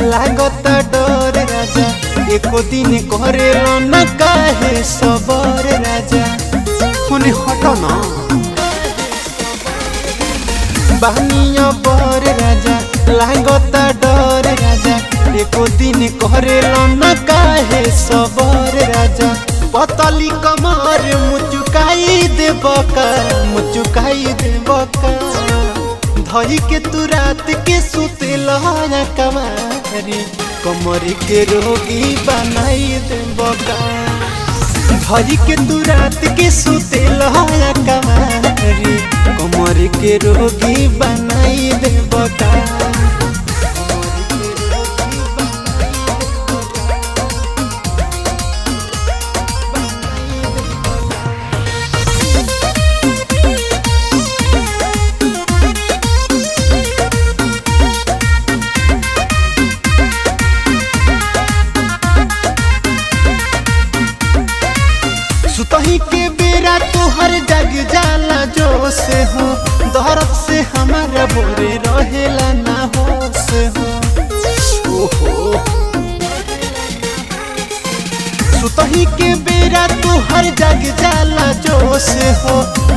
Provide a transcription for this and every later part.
लागता डर राजा एको दिन करेलो न काहे सबर राजा होने हटो ना बानिया बर राजा लागता डर राजा एको दिन करेलो न काहे सबर राजा पतली कमर मुचुकाई देबका धई के तू रात के सुतेला कमारी कमर के रोगी बनाई देबका धई के तू रात के सुतेला कमारी कमर के रोगी बनाई देबका सुतही के बेरा तुहर जग जाला जो से हो दर्द से हमारा बोरे रहेला ना हो से हो ओहो सुतही के बेरा तुहर जग जाला जो से हो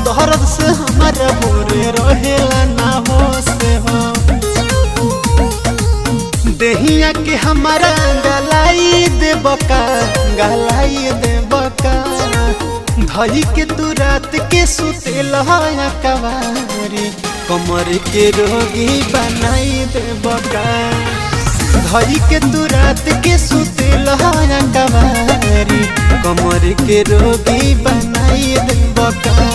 दर्द से हमारा बोरे रहेला ना हो से हो देहिया के हमारा गलाई देबका धई के तू रात के सुतेला कवारी कमर के रोगी बनाई देबका धई के तू रात के सुतेला कवारी कमर के रोगी बनाई देबका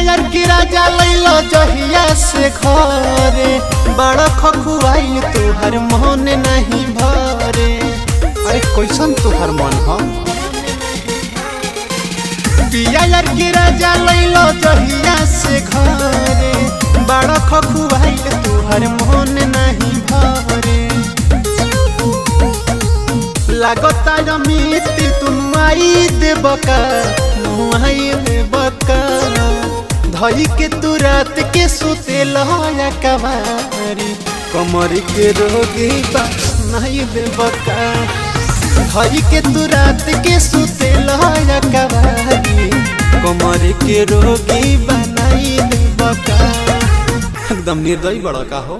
यार की राजा लैलो जहिया से घरे बड़ा खखुआइल तुहर मन नहीं भरे अरे कैसन तुहर मन हो पिया यार की राजा लैलो जहिया से घरे बड़ा खखुआइल तुहर मन नहीं भरे लागता अमित तुम आई देबका धई के तू रात के सुतेला कवारी कमर के रोगी बनाई देबका धई के तू रात के सुतेला कवारी कमर के रोगी बनाई देबका एकदम निर्दयी बड़ा का हो।